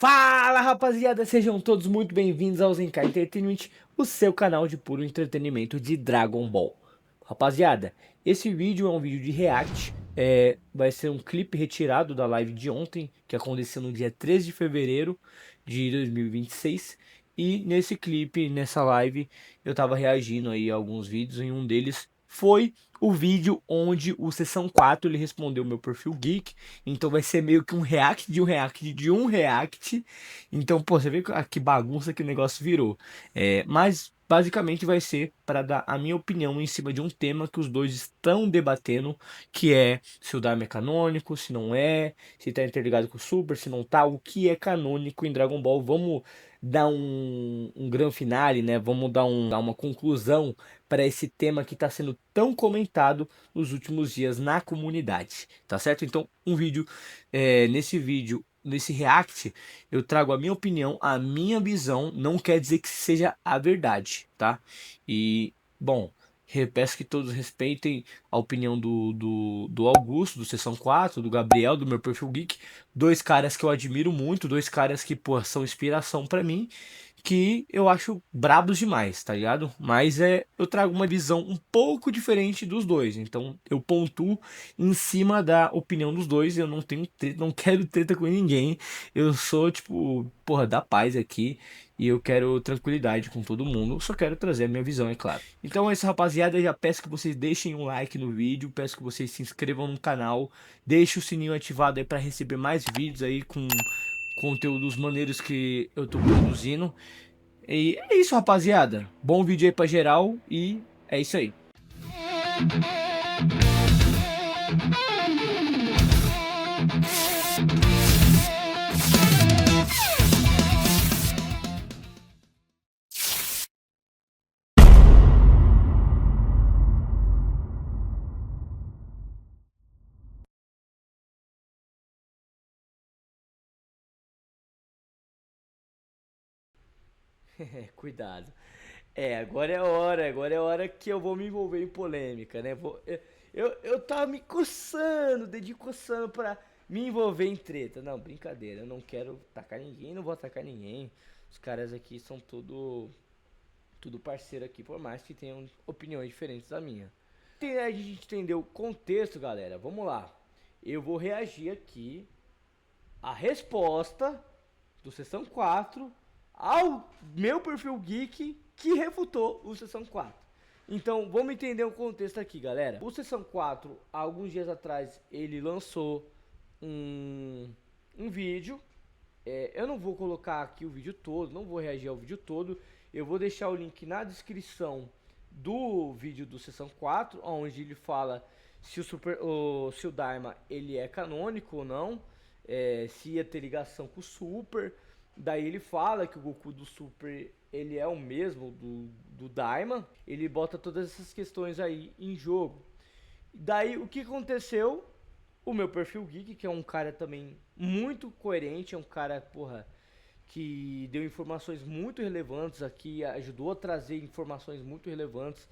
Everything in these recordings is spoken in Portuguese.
Fala rapaziada, sejam todos muito bem-vindos ao Zenkai Entertainment, o seu canal de puro entretenimento de Dragon Ball. Rapaziada, esse vídeo é um vídeo de react, vai ser um clipe retirado da live de ontem, que aconteceu no dia 13 de fevereiro de 2026. E nesse clipe, nessa live, eu tava reagindo aí a alguns vídeos, e um deles foi o vídeo onde o Sessão 4 ele respondeu meu perfil geek. Então vai ser meio que um react de um react de um react. Então, pô, você vê que bagunça que o negócio virou. Mas basicamente vai ser para dar a minha opinião em cima de um tema que os dois estão debatendo, que é se o Dharma é canônico, se não é, se tá interligado com o Super, se não tá, o que é canônico em Dragon Ball. Vamos dar um grande finale, né? Vamos dar uma conclusão para esse tema que está sendo tão comentado nos últimos dias na comunidade, tá certo? Então, nesse react, eu trago a minha opinião, a minha visão, não quer dizer que seja a verdade, tá? E, bom, peço que todos respeitem a opinião do Augusto, do Sessão 4, do Gabriel, do meu perfil geek, dois caras que eu admiro muito, dois caras que, pô, são inspiração pra mim, que eu acho brabos demais, tá ligado? Mas eu trago uma visão um pouco diferente dos dois, então eu pontuo em cima da opinião dos dois. Eu não tenho treta, não quero treta com ninguém. Eu sou tipo, porra, da paz aqui e eu quero tranquilidade com todo mundo. Eu só quero trazer a minha visão, é claro. Então é isso, rapaziada. Eu já peço que vocês deixem um like no vídeo, peço que vocês se inscrevam no canal, deixe o sininho ativado aí para receber mais vídeos aí com conteúdos maneiros que eu tô produzindo. E é isso, rapaziada. Bom vídeo aí pra geral e é isso aí. Cuidado. Agora é a hora que eu vou me envolver em polêmica, né? Eu tava me coçando, dedinho coçando pra me envolver em treta. Não, brincadeira, eu não quero atacar ninguém, não vou atacar ninguém. Os caras aqui são tudo parceiro aqui, por mais que tenham opiniões diferentes da minha. A gente entendeu o contexto, galera. Vamos lá. Eu vou reagir aqui à resposta do Sessão 4 ao meu perfil geek que refutou o Sessão 4. Então, vamos entender o contexto aqui, galera. O Sessão 4, há alguns dias atrás, ele lançou um vídeo. Eu não vou colocar aqui o vídeo todo, não vou reagir ao vídeo todo. Eu vou deixar o link na descrição do vídeo do Sessão 4, onde ele fala se se o Dharma ele é canônico ou não, se ia ter ligação com o Super. Daí ele fala que o Goku do Super ele é o mesmo do Daima. Ele bota todas essas questões aí em jogo. Daí o que aconteceu? O meu perfil geek, que é um cara também muito coerente, é um cara, porra, que deu informações muito relevantes aqui, ajudou a trazer informações muito relevantes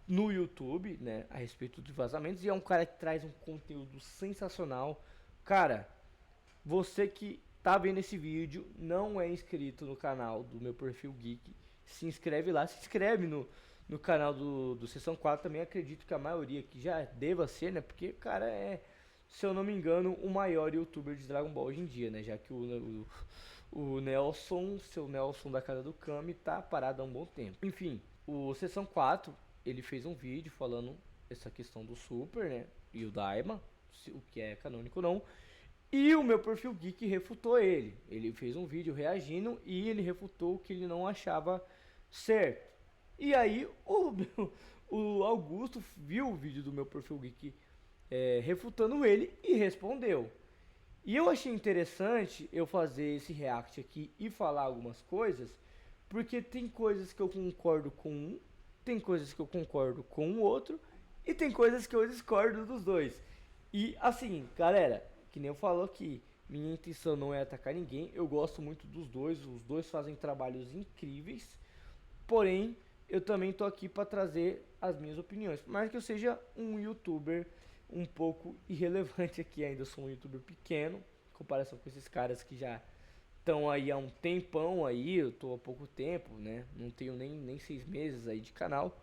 no YouTube, né, a respeito de vazamentos, e é um cara que traz um conteúdo sensacional. Cara, você que tá vendo esse vídeo, não é inscrito no canal do meu perfil geek, se inscreve lá, se inscreve no canal do Sessão 4 também. Acredito que a maioria aqui já deva ser, né? Porque o cara é, se eu não me engano, o maior youtuber de Dragon Ball hoje em dia, né? Já que o Nelson, seu Nelson da Casa do Kami, tá parado há um bom tempo. Enfim, o Sessão 4, ele fez um vídeo falando essa questão do Super, né? E o Daima, o que é canônico ou não. E o meu perfil geek refutou ele. Ele fez um vídeo reagindo e ele refutou o que ele não achava certo. E aí o Augusto viu o vídeo do meu perfil geek refutando ele e respondeu. E eu achei interessante eu fazer esse react aqui e falar algumas coisas, porque tem coisas que eu concordo com um, tem coisas que eu concordo com o outro, e tem coisas que eu discordo dos dois. E assim, galera, que nem eu falo aqui, minha intenção não é atacar ninguém, eu gosto muito dos dois, os dois fazem trabalhos incríveis, porém, eu também tô aqui para trazer as minhas opiniões. Por mais que eu seja um youtuber um pouco irrelevante aqui ainda, eu sou um youtuber pequeno, em comparação com esses caras que já estão aí há um tempão aí, eu tô há pouco tempo, né? Não tenho nem 6 meses aí de canal.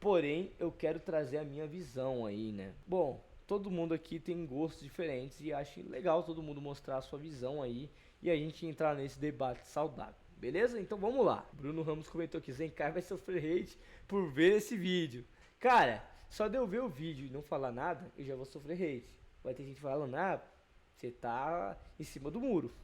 Porém, eu quero trazer a minha visão aí, né? Bom, todo mundo aqui tem gostos diferentes e acho legal todo mundo mostrar a sua visão aí e a gente entrar nesse debate saudável. Beleza? Então vamos lá. Bruno Ramos comentou que Zenkai vai sofrer hate por ver esse vídeo. Cara, só de eu ver o vídeo e não falar nada, eu já vou sofrer hate. Vai ter gente falando, ah, você tá em cima do muro.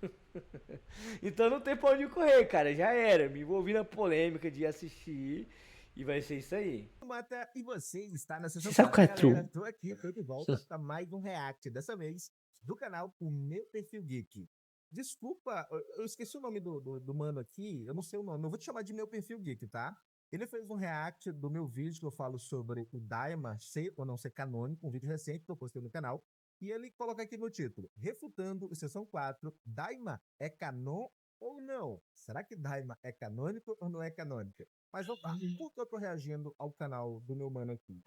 Então não tem pra onde correr, cara. Já era. Me envolvi na polêmica de assistir e vai ser isso aí. Mata, e você está na Você sessão sabe 4, qual é galera. true? Tô aqui, tô de volta para mais um react, dessa vez do canal O Meu Perfil Geek. Desculpa, eu esqueci o nome do mano aqui, eu não sei o nome, eu vou te chamar de Meu Perfil Geek, tá? Ele fez um react do meu vídeo que eu falo sobre o Daima ser ou não ser canônico, um vídeo recente que eu postei no canal, e ele coloca aqui no título, refutando o Sessão 4, Daima é canon ou não? Será que Daima é canônico ou não é canônico? Mas vamos lá, por que eu tô reagindo ao canal do meu mano aqui?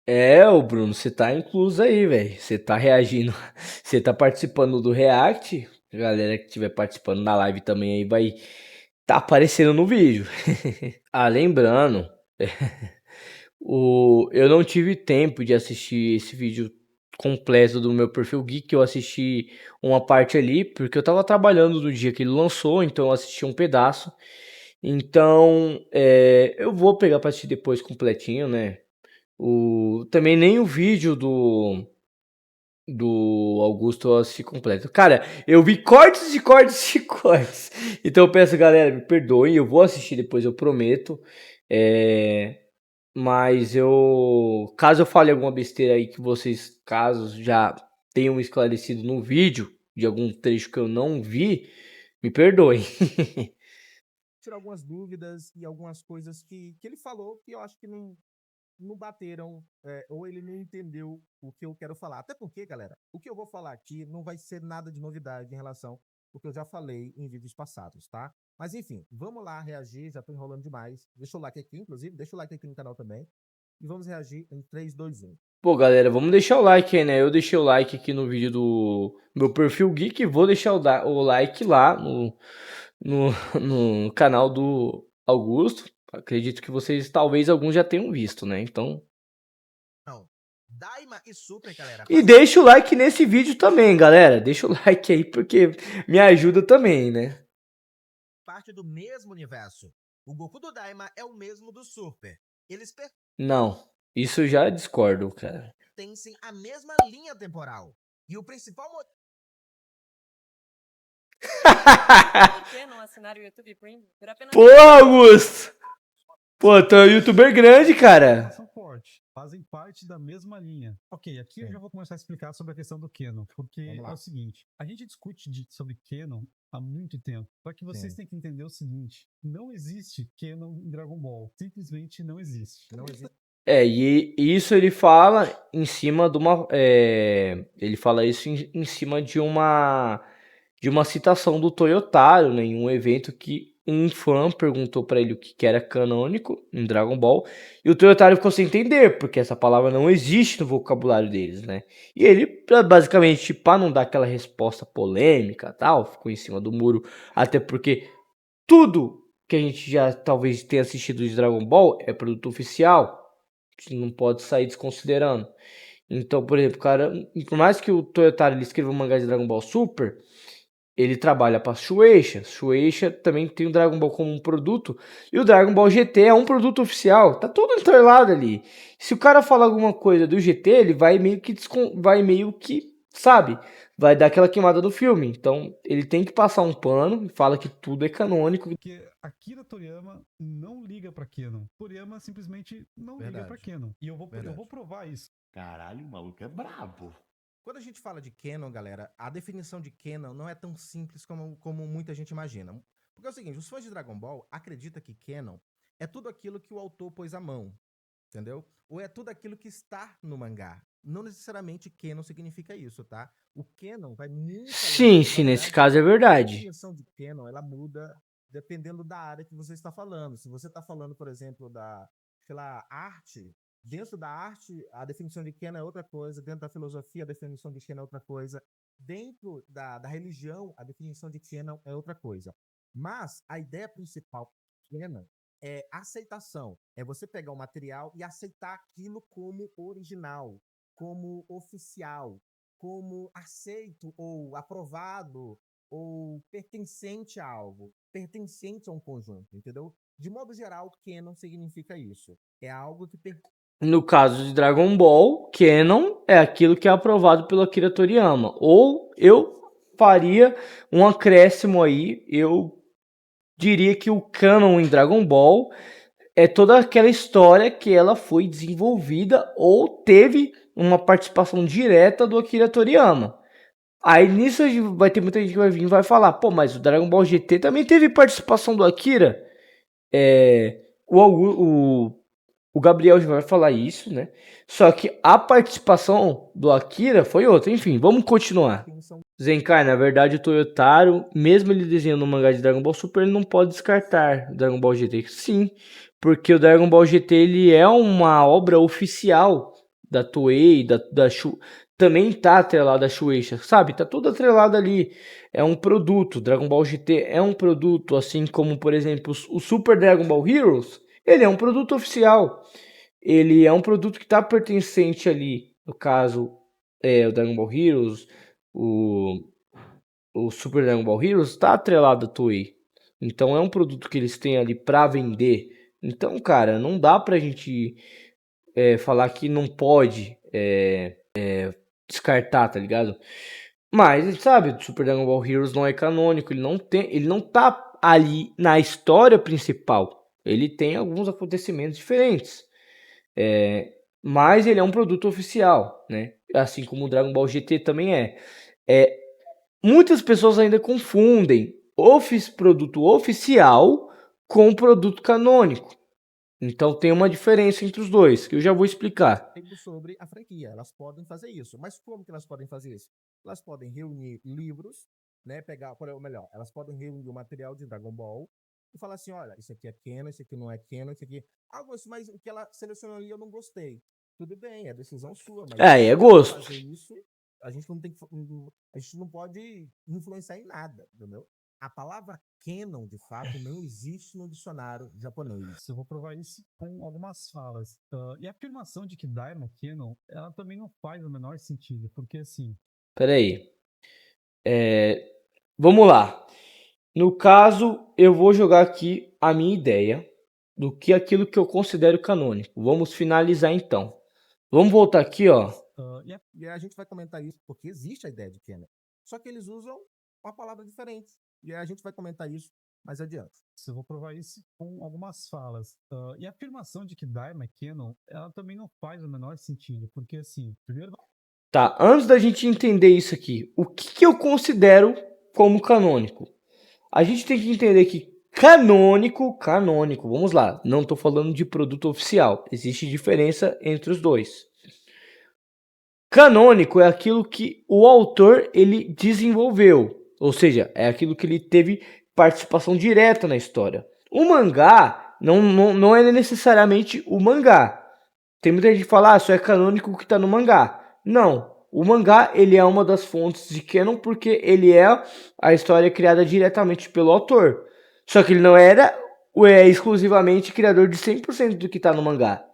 É, ô Bruno, você tá incluso aí, velho. Você tá reagindo, você tá participando do React. A galera que estiver participando na live também aí vai tá aparecendo no vídeo. Ah, lembrando, eu não tive tempo de assistir esse vídeo completo do meu perfil geek. Eu assisti uma parte ali, porque eu tava trabalhando no dia que ele lançou, então eu assisti um pedaço. Então, eu vou pegar pra assistir depois completinho, né? Também nem o vídeo do Augusto eu assisti completo. Cara, eu vi cortes de cortes de cortes. Então eu peço, galera, me perdoem, eu vou assistir depois, eu prometo. É, mas caso eu fale alguma besteira aí que vocês, caso já tenham esclarecido no vídeo, de algum trecho que eu não vi, me perdoem. Tirar algumas dúvidas e algumas coisas que ele falou que eu acho que não bateram, ou ele não entendeu o que eu quero falar. Até porque, galera, o que eu vou falar aqui não vai ser nada de novidade em relação ao que eu já falei em vídeos passados, tá? Mas enfim, vamos lá reagir, já tô enrolando demais. Deixa o like aqui, inclusive, deixa o like aqui no canal também. E vamos reagir em 3, 2, 1. Pô, galera, vamos deixar o like aí, né? Eu deixei o like aqui no vídeo do meu perfil geek, vou deixar o like lá no, no canal do Augusto. Acredito que vocês, talvez alguns já tenham visto, né? Então. Não. Daima e Super, galera. E deixa o like nesse vídeo também, galera. Deixa o like aí, porque me ajuda também, né? Parte do mesmo universo. O Goku do Daima é o mesmo do Super. Eles Não, isso eu já discordo, cara. pertencem à mesma linha temporal. E o principal motivo que não assinar o YouTube Premium por apenas Pô, Augusto! Pô, tu é um youtuber grande, cara. São forte, fazem parte da mesma linha. Ok, aqui eu já vou começar a explicar sobre a questão do Canon, porque é o seguinte, a gente discute sobre Canon há muito tempo, só que vocês têm que entender o seguinte, não existe Canon em Dragon Ball, simplesmente não existe. não existe. E isso ele fala em cima de uma. Ele fala isso em cima de uma citação do Toyotaro, né, em um evento que um fã perguntou pra ele o que era canônico em Dragon Ball, e o Toyotaro ficou sem entender, porque essa palavra não existe no vocabulário deles, né? E ele, basicamente, para não dar aquela resposta polêmica tal, ficou em cima do muro, até porque tudo que a gente já talvez tenha assistido de Dragon Ball é produto oficial, não pode sair desconsiderando. Então, por exemplo, cara, por mais que o Toyotaro ele escreva um mangá de Dragon Ball Super, ele trabalha para Shueisha. Shueisha também tem o Dragon Ball como um produto, e o Dragon Ball GT é um produto oficial. Tá tudo entrelado ali. Se o cara falar alguma coisa do GT, ele vai meio que, sabe, vai dar aquela queimada do filme. Então, ele tem que passar um pano e fala que tudo é canônico. Porque Akira Toriyama não liga pra Canon. Toriyama simplesmente não liga pra Canon. E eu vou provar isso. Caralho, o maluco é brabo. Quando a gente fala de canon, galera, a definição de canon não é tão simples como muita gente imagina. Porque é o seguinte, os fãs de Dragon Ball acreditam que canon é tudo aquilo que o autor pôs à mão, entendeu? Ou é tudo aquilo que está no mangá. Não necessariamente canon significa isso, tá? O canon vai muito Sim, sim, nesse caso é A verdade. definição de canon, ela muda dependendo da área que você está falando. Se você está falando, por exemplo, da, sei lá, arte, dentro da arte, a definição de canon é outra coisa. Dentro da filosofia, a definição de canon é outra coisa. dentro da religião, a definição de canon é outra coisa. Mas a ideia principal do canon é aceitação. É você pegar o material e aceitar aquilo como original, como oficial, como aceito ou aprovado ou pertencente a algo, pertencente a um conjunto, entendeu? De modo geral, canon significa isso. É algo que No caso de Dragon Ball, canon é aquilo que é aprovado pelo Akira Toriyama. Ou eu faria um acréscimo aí, eu diria que o canon em Dragon Ball é toda aquela história que ela foi desenvolvida ou teve uma participação direta do Akira Toriyama. Aí nisso vai ter muita gente que vai vir e vai falar, pô, mas o Dragon Ball GT também teve participação do Akira. O Gabriel já vai falar isso, né? Só que a participação do Akira foi outra. Enfim, vamos continuar. Zenkai, na verdade, o Toyotaro, mesmo ele desenhando o mangá de Dragon Ball Super, ele não pode descartar Dragon Ball GT. Sim, porque o Dragon Ball GT ele é uma obra oficial da Toei, da também tá atrelado a Shueisha, sabe? Tá tudo atrelado ali. É um produto. Dragon Ball GT é um produto, assim como, por exemplo, o Super Dragon Ball Heroes. Ele é um produto oficial. Ele é um produto que está pertencente ali, no caso, o Dragon Ball Heroes, o Super Dragon Ball Heroes está atrelado à Toei. Então é um produto que eles têm ali para vender. Então, cara, não dá pra gente falar que não pode descartar, tá ligado? Mas, sabe, o Super Dragon Ball Heroes não é canônico, ele não tá ali na história principal. Ele tem alguns acontecimentos diferentes. Mas ele é um produto oficial, né? Assim como o Dragon Ball GT também é. Muitas pessoas ainda confundem produto oficial com produto canônico. Então tem uma diferença entre os dois, que eu já vou explicar. Sobre a franquia, elas podem fazer isso. Mas como que elas podem fazer isso? Elas podem reunir livros, né? Ou melhor, elas podem reunir o material de Dragon Ball e falar assim, olha, isso aqui é canon, isso aqui não é canon, isso aqui... mas o que ela selecionou ali eu não gostei. Tudo bem, é decisão sua, mas... É gosto. Fazer isso, a gente não pode influenciar em nada, entendeu? A palavra canon, de fato, não existe no dicionário japonês. Eu vou provar isso com algumas falas. E a afirmação de que Daima é canon, ela também não faz o menor sentido, porque assim... Peraí. Vamos lá. No caso, eu vou jogar aqui a minha ideia do que aquilo que eu considero canônico. Vamos finalizar então. Vamos voltar aqui, ó. E a gente vai comentar isso porque existe a ideia de canon. Só que eles usam uma palavra diferente. E a gente vai comentar isso mais adiante. Eu vou provar isso com algumas falas. E a afirmação de que Daima é canon, ela também não faz o menor sentido, porque assim, primeiro... Tá, antes da gente entender isso aqui, o que eu considero como canônico? A gente tem que entender que canônico, vamos lá, não tô falando de produto oficial, existe diferença entre os dois. Canônico é aquilo que o autor ele desenvolveu, ou seja, é aquilo que ele teve participação direta na história. O mangá não é necessariamente o mangá. Tem muita gente que fala, só é canônico o que está no mangá. Não, o mangá ele é uma das fontes de canon porque ele é a história criada diretamente pelo autor. Só que ele não era exclusivamente criador de 100% do que está no mangá.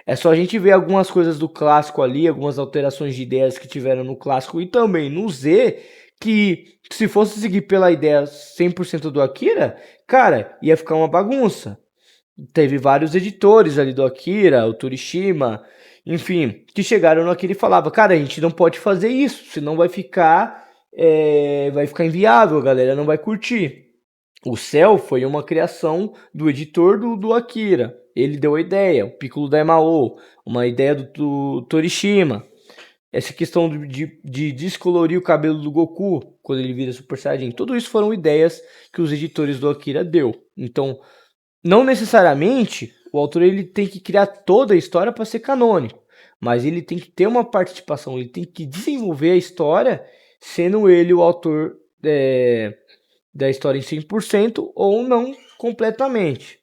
É só a gente ver algumas coisas do clássico ali, algumas alterações de ideias que tiveram no clássico e também no Z, que se fosse seguir pela ideia 100% do Akira, cara, ia ficar uma bagunça. Teve vários editores ali do Akira, o Torishima, enfim, que chegaram no Akira e falavam, cara, a gente não pode fazer isso, senão vai ficar inviável, a galera não vai curtir. O Cell foi uma criação do editor do Akira. Ele deu a ideia, o Piccolo Daimao, uma ideia do Torishima. Essa questão de descolorir o cabelo do Goku quando ele vira Super Saiyajin. Tudo isso foram ideias que os editores do Akira deu. Então, não necessariamente o autor ele tem que criar toda a história para ser canônico. Mas ele tem que ter uma participação, ele tem que desenvolver a história, sendo ele o autor da história em 100% ou não completamente.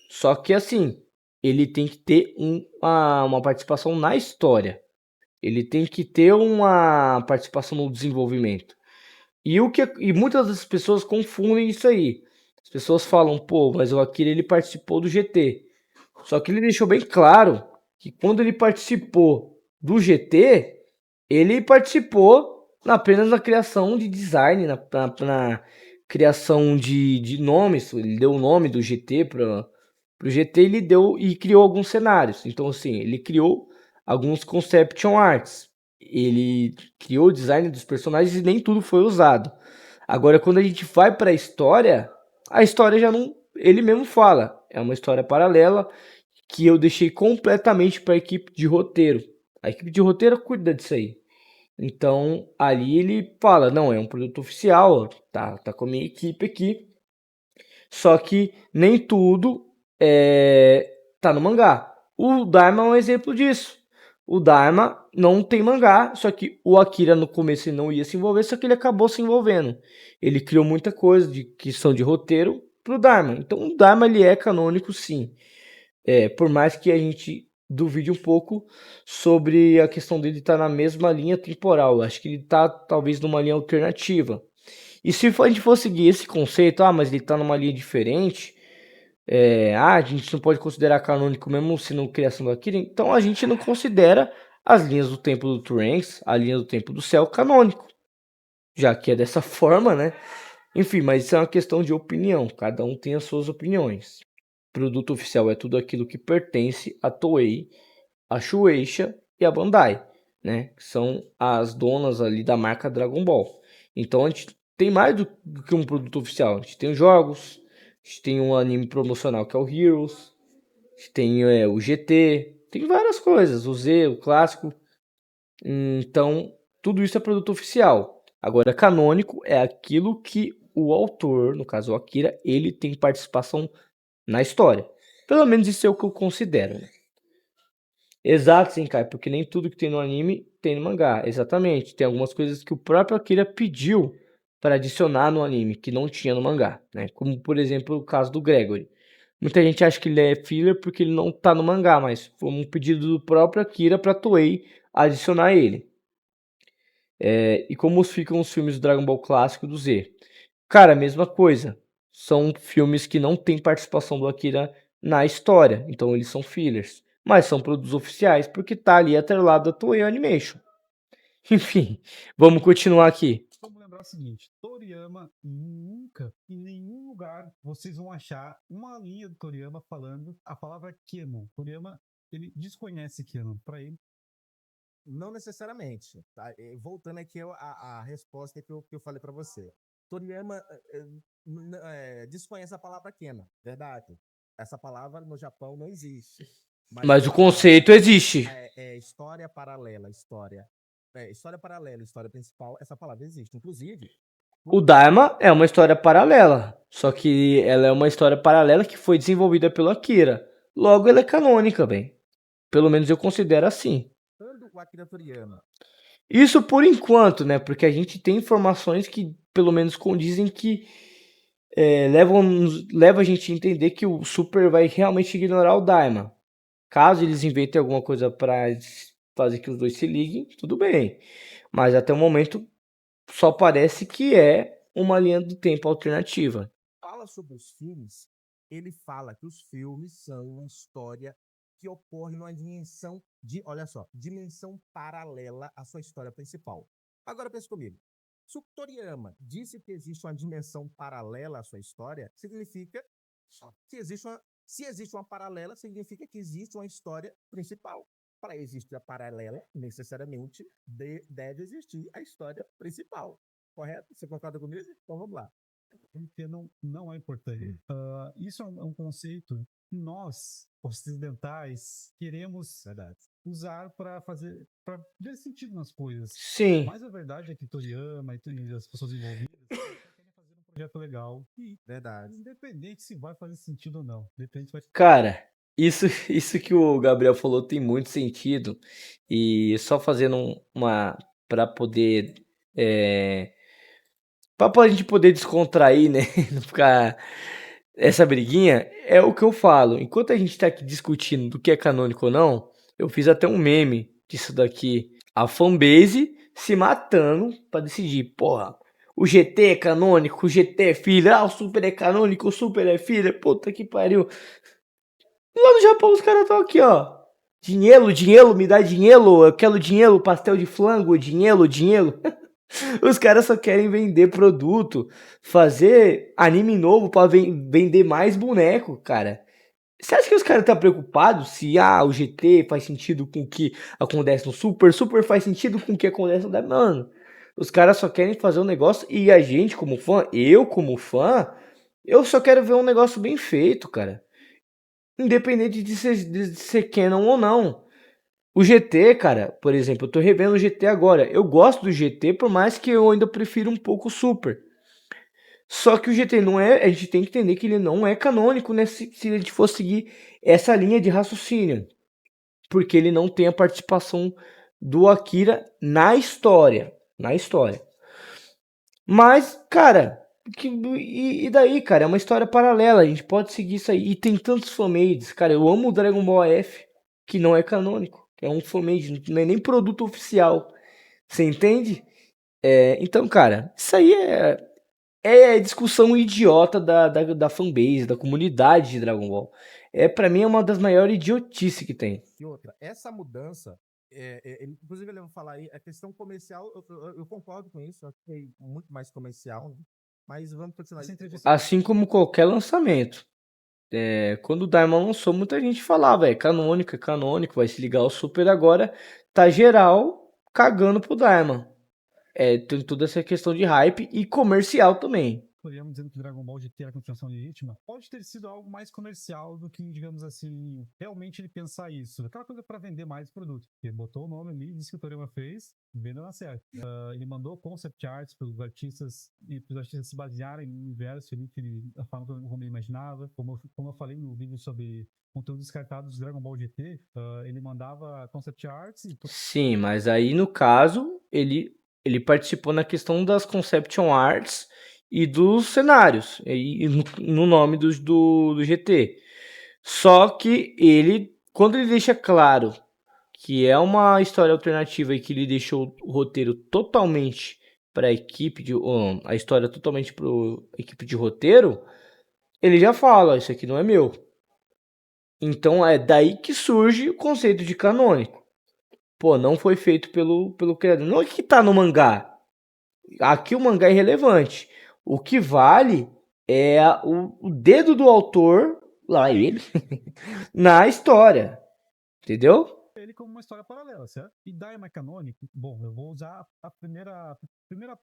Só que assim, ele tem que ter uma participação na história. Ele tem que ter uma participação no desenvolvimento. E muitas das pessoas confundem isso aí. As pessoas falam, pô, mas o Akira ele participou do GT. Só que ele deixou bem claro que quando ele participou do GT, ele participou apenas na criação de design, na criação de nomes. Ele deu o nome do GT para o GT, ele deu e criou alguns cenários. Então, assim, ele criou alguns conception arts. Ele criou o design dos personagens e nem tudo foi usado. Agora, quando a gente vai para a história já não. Ele mesmo fala, é uma história paralela que eu deixei completamente para a equipe de roteiro. A equipe de roteiro cuida disso aí. Então, ali ele fala, não, é um produto oficial, tá com a minha equipe aqui. Só que nem tudo tá no mangá. O Daima é um exemplo disso. O Daima não tem mangá, só que o Akira no começo ele não ia se envolver, só que ele acabou se envolvendo. Ele criou muita coisa de questão de roteiro pro Daima. Então o Daima ele é canônico sim. Por mais que a gente duvide um pouco sobre a questão dele estar na mesma linha temporal. Eu acho que ele tá talvez numa linha alternativa. E se a gente for seguir esse conceito, mas ele tá numa linha diferente, a gente não pode considerar canônico mesmo sendo criação do Akira, então a gente não considera as linhas do tempo do Trunks, a linha do tempo do céu canônico. Já que é dessa forma, né? Enfim, mas isso é uma questão de opinião, cada um tem as suas opiniões. Produto oficial é tudo aquilo que pertence à Toei, a Shueisha e a Bandai, né? Que são as donas ali da marca Dragon Ball. Então a gente tem mais do que um produto oficial. A gente tem os jogos, a gente tem um anime promocional que é o Heroes, a gente tem o GT, tem várias coisas, o Z, o clássico. Então tudo isso é produto oficial. Agora canônico é aquilo que o autor, no caso o Akira, ele tem participação na história. Pelo menos isso é o que eu considero, né? Exato, sim, Kai, porque nem tudo que tem no anime tem no mangá. Exatamente. Tem algumas coisas que o próprio Akira pediu para adicionar no anime, que não tinha no mangá, né? Como, por exemplo, o caso do Gregory. Muita gente acha que ele é filler porque ele não tá no mangá, mas foi um pedido do próprio Akira pra Toei adicionar ele. E como ficam os filmes do Dragon Ball clássico do Z? Cara, a mesma coisa. São filmes que não tem participação do Akira na história, então eles são fillers. Mas são produtos oficiais porque tá ali atrelado a Toei Animation. Enfim, vamos continuar aqui. Vamos lembrar o seguinte, Toriyama nunca, em nenhum lugar, vocês vão achar uma linha do Toriyama falando a palavra Kenon. Toriyama, ele desconhece Kenon. Para ele, Não necessariamente. Tá? Voltando aqui a resposta que eu falei para você. Toriyama desconhece a palavra Kenon, verdade. Essa palavra no Japão não existe. Mas o conceito existe. História paralela, história paralela, história principal, essa palavra existe. Inclusive, o Daima é uma história paralela. Só que ela é uma história paralela que foi desenvolvida pelo Akira. Logo, ela é canônica, bem. Pelo menos eu considero assim. o Akira Toriyama. Isso por enquanto, né? Porque a gente tem informações que pelo menos condizem que leva a gente a entender que o Super vai realmente ignorar o Daima. Caso eles inventem alguma coisa para fazer que os dois se liguem, tudo bem. Mas até o momento só parece que é uma linha do tempo alternativa. Fala sobre os filmes, ele fala que os filmes são uma história que ocorre numa dimensão dimensão paralela à sua história principal. Agora pensa comigo. Se o Toriyama disse que existe uma dimensão paralela à sua história, significa que se existe uma paralela, significa que existe uma história principal. Para existir a paralela, necessariamente deve existir a história principal. Correto? Você concorda comigo? Então vamos lá. porque não é importante. Isso é um conceito que nós, ocidentais, queremos usar para ver sentido nas coisas. Sim. Mas a verdade é que Toriyama e as pessoas envolvidas querem fazer um projeto legal. E, independente se vai fazer sentido ou não. Cara, isso que o Gabriel falou tem muito sentido. E só fazendo para poder pra gente poder descontrair, né? Não ficar essa briguinha, é o que eu falo. Enquanto a gente tá aqui discutindo do que é canônico ou não, eu fiz até um meme disso daqui. A fanbase se matando pra decidir, porra, o GT é canônico, o GT é filler, o Super é canônico, o Super é filler, puta que pariu. Lá no Japão os caras estão aqui, ó. Dinheiro, me dá dinheiro, eu quero dinheiro, pastel de flango, dinheiro. Os caras só querem vender produto, fazer anime novo pra vender mais boneco, cara. Você acha que os caras estão preocupados se o GT faz sentido com o que acontece no Super faz sentido com o que acontece no Diamond? Mano, os caras só querem fazer um negócio e a gente como fã, eu como fã, eu só quero ver um negócio bem feito, cara. Independente de ser canon ou não. O GT, cara, por exemplo, eu tô revendo o GT agora. Eu gosto do GT, por mais que eu ainda prefiro um pouco o Super. Só que o GT não é. A gente tem que entender que ele não é canônico, né? Se a gente for seguir essa linha de raciocínio. Porque ele não tem a participação do Akira na história. Na história. Mas, cara. E daí, cara? É uma história paralela. A gente pode seguir isso aí. E tem tantos fanmades. Cara, eu amo o Dragon Ball F, que não é canônico. É um fanmade, não é nem produto oficial. Você entende? Então, cara, isso aí é discussão idiota da fanbase, da comunidade de Dragon Ball. Pra mim, é uma das maiores idiotices que tem. E outra, essa mudança, inclusive ele vai falar aí, a questão comercial, eu concordo com isso, eu acho que é muito mais comercial, né? Mas vamos continuar. Assim como qualquer lançamento. Quando o Daimon lançou, muita gente falava, é canônico, vai se ligar ao Super agora, tá geral cagando pro Daimon. Tem toda essa questão de hype e comercial também. Podríamos dizer que Dragon Ball GT, a continuação legítima, pode ter sido algo mais comercial do que, digamos assim, realmente ele pensar isso. Aquela coisa para vender mais produto. Ele botou o nome ali, disse que o Toriyama fez, vendo na certa. Ele mandou concept arts para os artistas e para os artistas se basearem no universo ali, a forma como ele imaginava. Como eu falei no vídeo sobre conteúdo descartado dos Dragon Ball GT, ele mandava concept arts e... Sim, mas aí no caso, ele participou na questão das conception arts e dos cenários, e no nome do GT. Só que quando ele deixa claro que é uma história alternativa e que ele deixou o roteiro totalmente para a equipe a história totalmente para a equipe de roteiro, ele já fala, isso aqui não é meu. Então é daí que surge o conceito de canônico. Pô, não foi feito pelo criador. Não é que tá no mangá. Aqui o mangá é irrelevante. O que vale é o dedo do autor, lá ele, na história. Entendeu? Ele como uma história paralela, certo? E Daima é canônico? Bom, eu vou usar a primeira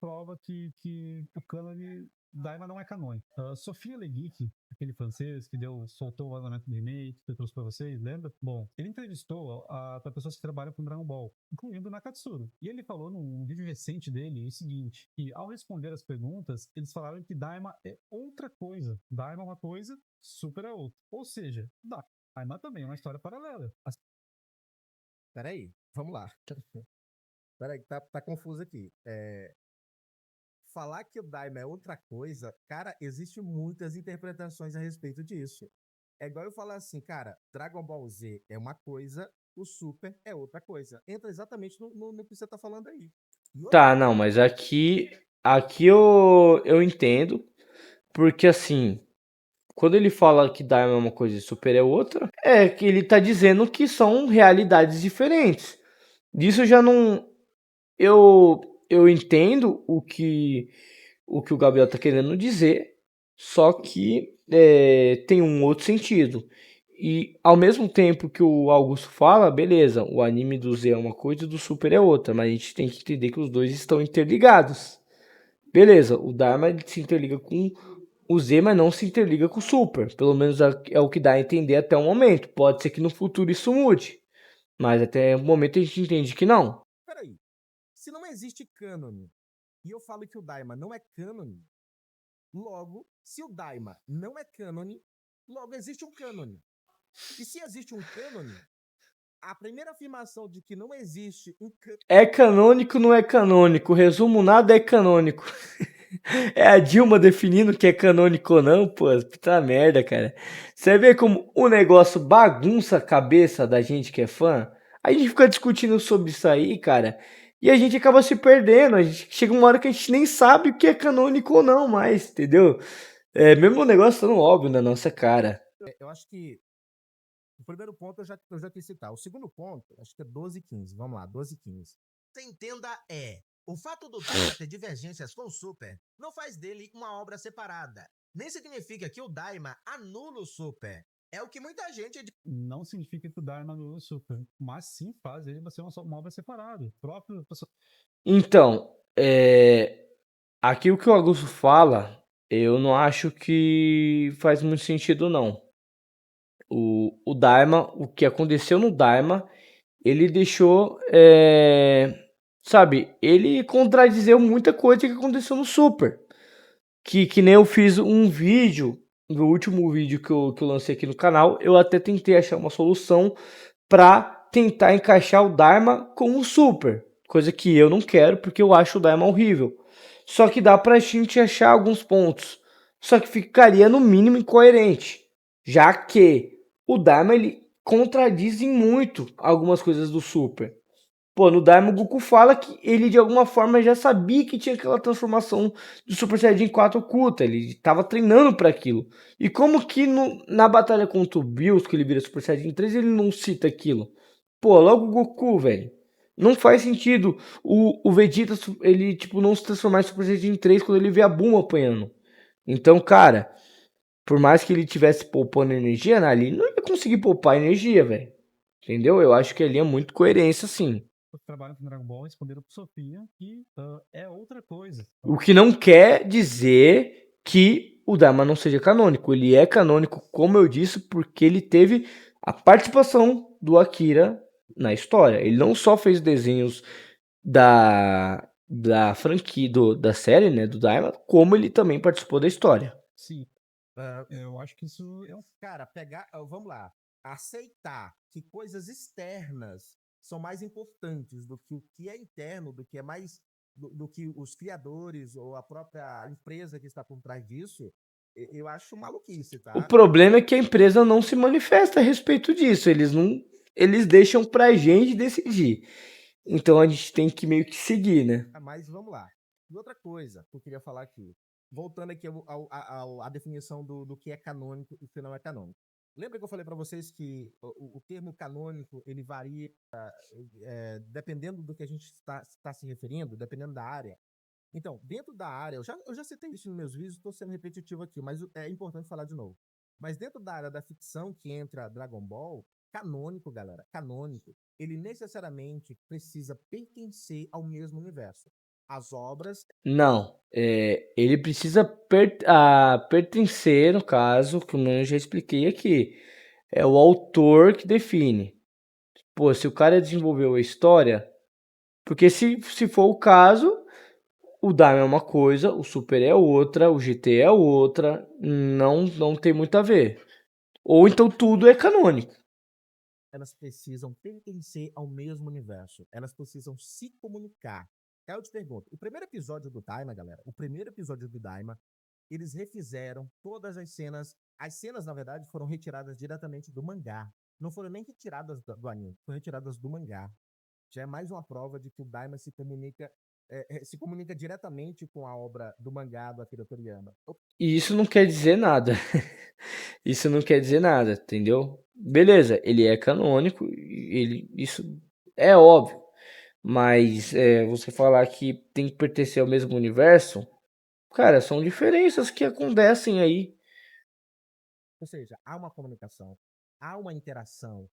prova que o cânone Daima não é canônico. Sofia Leguic, aquele francês que soltou o vazamento do remake, que eu trouxe pra vocês, lembra? Bom, ele entrevistou para pessoas que trabalham com Dragon Ball, incluindo o Nakatsuru. E ele falou num vídeo recente dele o seguinte, que ao responder as perguntas, eles falaram que Daima é outra coisa. Daima é uma coisa, Super é outra. Ou seja, Daima também é uma história paralela. Peraí, vamos lá. Peraí, tá confuso aqui. Falar que o Daima é outra coisa, cara, existem muitas interpretações a respeito disso. É igual eu falar assim, cara, Dragon Ball Z é uma coisa, o Super é outra coisa. Entra exatamente no que você tá falando aí. Tá, não, mas aqui eu entendo, porque assim, quando ele fala que Daima é uma coisa e Super é outra, é que ele tá dizendo que são realidades diferentes. Disso eu já não... Eu entendo o que o Gabriel tá querendo dizer, só que tem um outro sentido. E ao mesmo tempo que o Augusto fala, beleza, o anime do Z é uma coisa e do Super é outra, mas a gente tem que entender que os dois estão interligados. Beleza, o Dharma se interliga com o Z, mas não se interliga com o Super. Pelo menos é o que dá a entender até o momento. Pode ser que no futuro isso mude, mas até o momento a gente entende que não. Peraí, se não existe cânone, e eu falo que o Daima não é cânone, logo, se o Daima não é cânone, logo existe um cânone. E se existe um cânone, a primeira afirmação de que não existe um cânone... É canônico, não é canônico. Resumo, nada é canônico. É a Dilma definindo que é canônico ou não, pô. Puta merda, cara. Você vê como o negócio bagunça a cabeça da gente que é fã? a gente fica discutindo sobre isso aí, cara, e a gente acaba se perdendo. A gente chega uma hora que a gente nem sabe o que é canônico ou não mais, entendeu? Mesmo o negócio tão óbvio na nossa cara. Eu acho que o primeiro ponto eu já quis citar. O segundo ponto, acho que é 12 e 15. Vamos lá, 12 e 15. Você entenda o fato do Daima ter divergências com o Super não faz dele uma obra separada. Nem significa que o Daima anula o Super. É o que muita gente... Não significa que o Dharma anula o Super, mas sim faz ele ser uma obra separada. O próprio... Então, aqui o que o Augusto fala, eu não acho que faz muito sentido, não. O Dharma, o que aconteceu no Dharma, ele deixou, sabe, ele contradizeu muita coisa que aconteceu no Super. Que nem eu fiz um vídeo, no último vídeo que eu lancei aqui no canal, eu até tentei achar uma solução para tentar encaixar o Dharma com o Super. Coisa que eu não quero, porque eu acho o Dharma horrível. Só que dá pra gente achar alguns pontos. Só que ficaria no mínimo incoerente. Já que o Dharma ele contradiz em muito algumas coisas do Super. Pô, no Dharma o Goku fala que ele de alguma forma já sabia que tinha aquela transformação do Super Saiyajin 4 oculta. Ele estava treinando para aquilo. E como que na batalha contra o Bills, que ele vira Super Saiyajin 3, ele não cita aquilo? Pô, logo o Goku, velho. Não faz sentido o Vegeta, ele, tipo, não se transformar em Super Saiyajin 3 quando ele vê a Bulma apanhando. Então, cara, por mais que ele tivesse poupando energia, ali não ia conseguir poupar energia, velho. Entendeu? Eu acho que ali é muito coerência, sim. Trabalham com Dragon Ball, responderam pro Sofia que é outra coisa. O que não quer dizer que o Dharma não seja canônico. Ele é canônico, como eu disse, porque ele teve a participação do Akira na história. Ele não só fez desenhos da franquia, da série, né, do Dharma, como ele também participou da história. Sim. Eu acho que isso é um... Cara, vamos lá. Aceitar que coisas externas são mais importantes do que o que é interno, do que é mais do que os criadores ou a própria empresa que está por trás disso, eu acho maluquice, tá? O problema é que a empresa não se manifesta a respeito disso. Eles deixam pra gente decidir. Então a gente tem que meio que seguir, né? Mas vamos lá. E outra coisa que eu queria falar aqui, voltando aqui à definição do que é canônico e o que não é canônico. Lembra que eu falei para vocês que o termo canônico ele varia dependendo do que a gente está se referindo, dependendo da área. Então, dentro da área, eu já citei isso nos meus vídeos, estou sendo repetitivo aqui, mas é importante falar de novo. Mas dentro da área da ficção que entra Dragon Ball, canônico, galera, canônico, ele necessariamente precisa pertencer ao mesmo universo. As obras... Não, ele precisa pertencer, no caso, como eu já expliquei aqui. É o autor que define. Pô, se o cara desenvolveu a história... Porque se for o caso, o Dharma é uma coisa, o Super é outra, o GT é outra. Não tem muito a ver. Ou então tudo é canônico. Elas precisam pertencer ao mesmo universo. Elas precisam se comunicar. Aí eu te pergunto, o primeiro episódio do Daima, galera, eles refizeram todas as cenas. As cenas, na verdade, foram retiradas diretamente do mangá. Não foram nem retiradas do anime, foram retiradas do mangá. Já é mais uma prova de que o Daima se comunica diretamente com a obra do mangá do Akira Toriyama. E isso não quer dizer nada. Isso não quer dizer nada, entendeu? Beleza, ele é canônico, isso é óbvio. Mas você falar que tem que pertencer ao mesmo universo, cara, são diferenças que acontecem aí. Ou seja, há uma comunicação, há uma interação.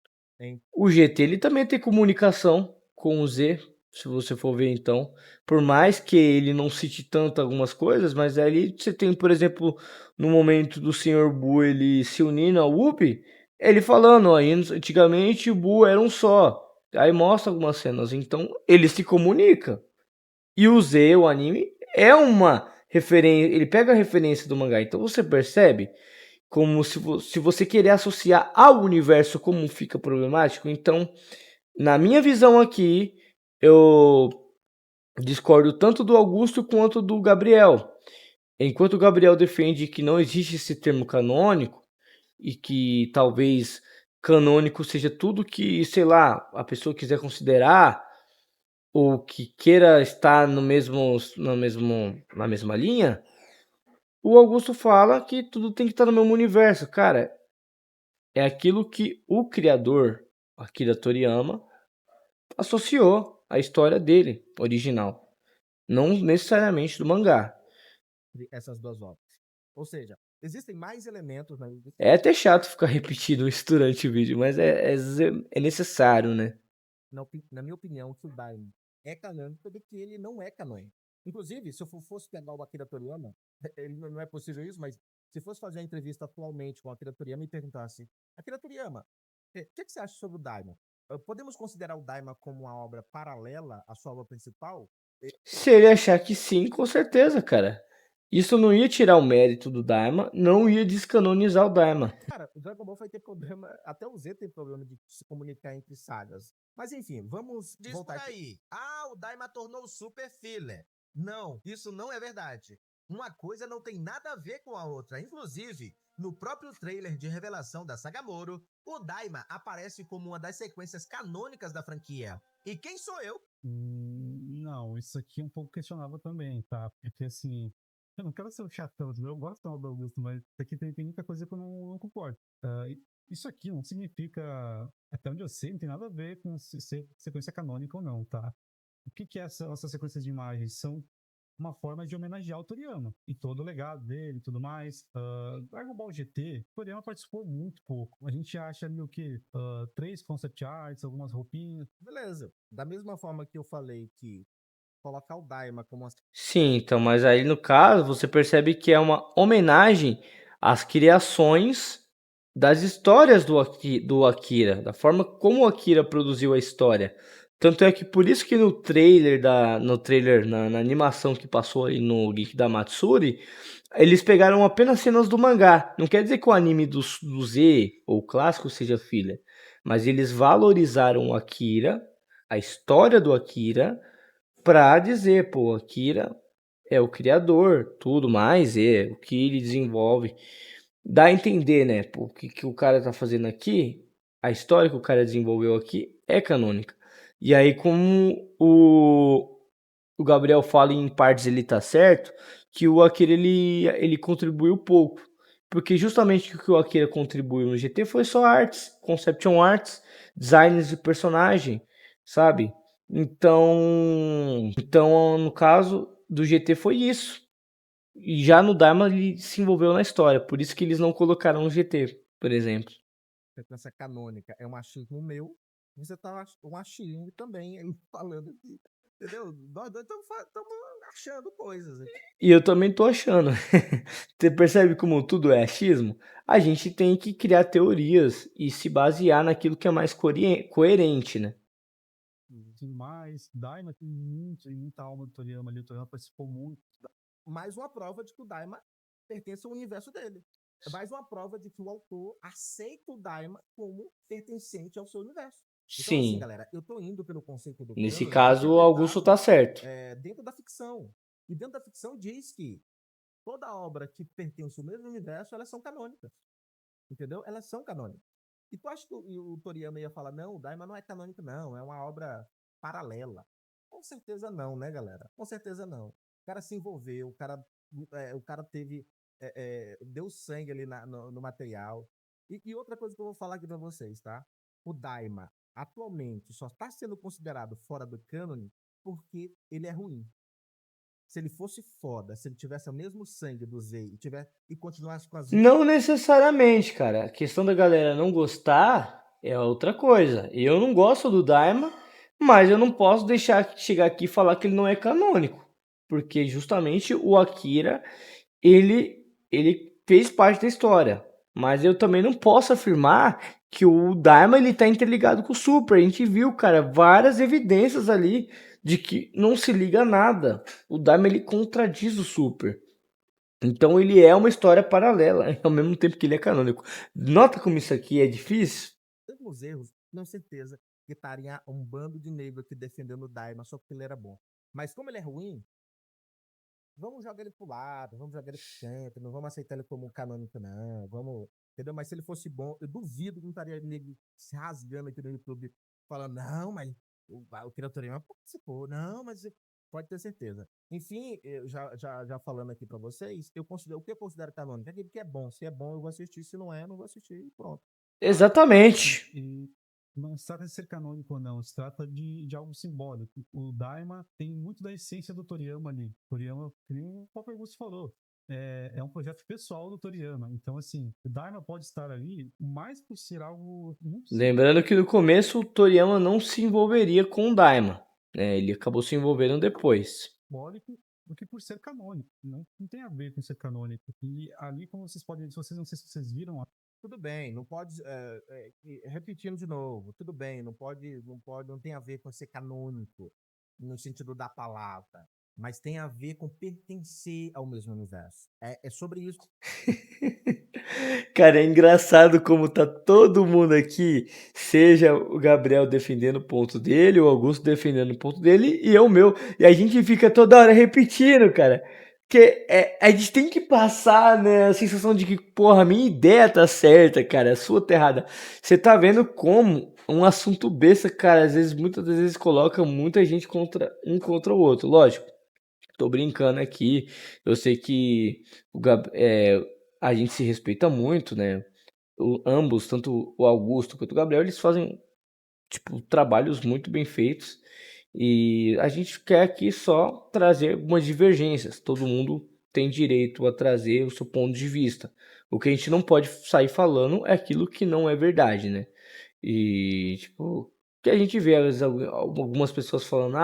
O GT ele também tem comunicação com o Z, se você for ver então. Por mais que ele não cite tanto algumas coisas, mas ali você tem, por exemplo, no momento do Sr. Buu ele se unindo ao Whoopie, ele falando, ó, antigamente o Buu era um só. Aí mostra algumas cenas, então ele se comunica. E o Z, o anime, é uma referência, ele pega a referência do mangá, então você percebe como se você querer associar ao universo como fica problemático. Então, na minha visão aqui, eu discordo tanto do Augusto quanto do Gabriel. Enquanto o Gabriel defende que não existe esse termo canônico e que talvez canônico seja tudo que, sei lá, a pessoa quiser considerar, ou que queira estar na mesma linha, o Augusto fala que tudo tem que estar no mesmo universo. Cara, é aquilo que o criador, Akira Toriyama, associou à história dele, original. Não necessariamente do mangá. Essas duas obras. Ou seja, existem mais elementos na É até chato ficar repetindo isso durante o vídeo, mas é necessário, né? na minha opinião, que o Daima é canônico do que ele não é canônico. Inclusive, se eu fosse pegar o Akira Toriyama, ele não é possível isso, mas se fosse fazer a entrevista atualmente com o Akira Toriyama e perguntasse, Akira Toriyama, o que você acha sobre o Daima? Podemos considerar o Daima como uma obra paralela à sua obra principal? Se ele achar que sim, com certeza, cara. Isso não ia tirar o mérito do Daima, não ia descanonizar o Daima. Cara, o Dragon Ball vai ter problema, até o Z tem problema de se comunicar entre sagas. Mas enfim, vamos Diz voltar por aí. Ah, o Daima tornou o Super Filler. Não, isso não é verdade. Uma coisa não tem nada a ver com a outra. Inclusive, no próprio trailer de revelação da saga Moro, o Daima aparece como uma das sequências canônicas da franquia. E quem sou eu? Não, isso aqui é um pouco questionável também, tá? Porque assim, eu não quero ser um chatão, eu gosto do Augusto, mas isso aqui tem muita coisa que eu não concordo. Isso aqui não significa, até onde eu sei, não tem nada a ver com sequência canônica ou não, tá? O que é essa sequência de imagens? São uma forma de homenagear o Toriyama e todo o legado dele e tudo mais. Dragon Ball GT, o Toriyama participou muito pouco. A gente acha ali o quê? 3 concept arts, algumas roupinhas. Beleza. Da mesma forma que eu falei que colocar o Daima como uma... Sim, então, mas aí no caso você percebe que é uma homenagem às criações das histórias do Akira, da forma como o Akira produziu a história. Tanto é que por isso que na animação que passou aí no Geek da Matsuri, eles pegaram apenas cenas do mangá. Não quer dizer que o anime do Z ou o clássico seja filler, mas eles valorizaram o Akira, a história do Akira, pra dizer, pô, Akira é o criador, tudo mais, é o que ele desenvolve. Dá a entender, né, pô, que o cara tá fazendo aqui, a história que o cara desenvolveu aqui é canônica. E aí, como o Gabriel fala em partes, ele tá certo, que o Akira ele contribuiu pouco. Porque justamente o que o Akira contribuiu no GT foi só artes, conception arts, designs de personagem, sabe? Então, no caso do GT foi isso. E já no Daima ele se envolveu na história, por isso que eles não colocaram no GT, por exemplo. sequência canônica é um achismo meu, você tá um achismo também ele falando aqui. Entendeu? Nós dois estamos achando coisas aqui. E eu também tô achando. Você percebe como tudo é achismo? A gente tem que criar teorias e se basear naquilo que é mais coerente, né? Mas Daima tem muita alma do Toriyama ali, o Toriyama participou muito. Mais uma prova de que o Daima pertence ao universo dele. É mais uma prova de que o autor aceita o Daima como pertencente ao seu universo. Então, assim, Sim, galera, eu tô indo pelo conceito do nesse cânone caso o Augusto tá certo. dentro da ficção. E dentro da ficção diz que toda obra que pertence ao mesmo universo, elas são canônicas. Entendeu? Elas são canônicas. E tu acha que o Toriyama ia falar, não, o Daima não é canônico, não, é uma obra paralela? Com certeza não, né, galera? Com certeza não. O cara se envolveu, o cara teve, deu sangue ali no material. E outra coisa que eu vou falar aqui pra vocês, tá? O Daima, atualmente, só está sendo considerado fora do cânone porque ele é ruim. Se ele fosse foda, se ele tivesse o mesmo sangue do Z e continuasse com as... Não necessariamente, cara. A questão da galera não gostar é outra coisa. Eu não gosto do Daima, mas eu não posso deixar chegar aqui e falar que ele não é canônico. Porque justamente o Akira, ele fez parte da história. Mas eu também não posso afirmar que o Daima ele tá interligado com o Super. A gente viu, cara, várias evidências ali de que não se liga a nada. O Daima ele contradiz o Super. Então ele é uma história paralela, ao mesmo tempo que ele é canônico. Nota como isso aqui é difícil? Os erros, com certeza, que estaria um bando de negro aqui defendendo o Daima só porque ele era bom. Mas como ele é ruim, vamos jogar ele pro lado, vamos jogar ele pro centro, não vamos aceitar ele como um canônico, não. Vamos. Entendeu? Mas se ele fosse bom, eu duvido que não estaria nego se rasgando aqui no YouTube, falando, não, mas o Kira Toriyama participou. Não, mas pode ter certeza. Enfim, eu já falando aqui pra vocês, eu considero, o que eu considero canônico é aquilo que é bom. Se é bom, eu vou assistir. Se não é, eu não vou assistir. E pronto. Exatamente. E não se trata de ser canônico ou não, se trata de algo simbólico. O Daima tem muito da essência do Toriyama ali. Toriyama, que nem o próprio Augusto falou, é um projeto pessoal do Toriyama. Então, assim, o Daima pode estar ali, mais por ser algo muito Lembrando que no começo o Toriyama não se envolveria com o Daima, né? Ele acabou se envolvendo depois. simbólico do que por ser canônico. Não tem a ver com ser canônico. E ali, como vocês podem, se vocês não sei se vocês viram, Tudo bem, não pode. Repetindo de novo, tudo bem, não tem a ver com ser canônico, no sentido da palavra, mas tem a ver com pertencer ao mesmo universo. É sobre isso. Cara, é engraçado como tá todo mundo aqui, seja o Gabriel defendendo o ponto dele, o Augusto defendendo o ponto dele e eu o meu. E a gente fica toda hora repetindo, cara. Porque a gente tem que passar, né, a sensação de que, porra, a minha ideia tá certa, cara, a sua tá errada. Você tá vendo como um assunto besta, cara, muitas das vezes coloca muita gente contra o outro. Lógico, tô brincando aqui. Eu sei que a gente se respeita muito, né? Ambos, tanto o Augusto quanto o Gabriel, eles fazem, tipo, trabalhos muito bem feitos. E a gente quer aqui só trazer algumas divergências. Todo mundo tem direito a trazer o seu ponto de vista. O que a gente não pode sair falando é aquilo que não é verdade, né? E, tipo, que a gente vê às vezes, algumas pessoas falando,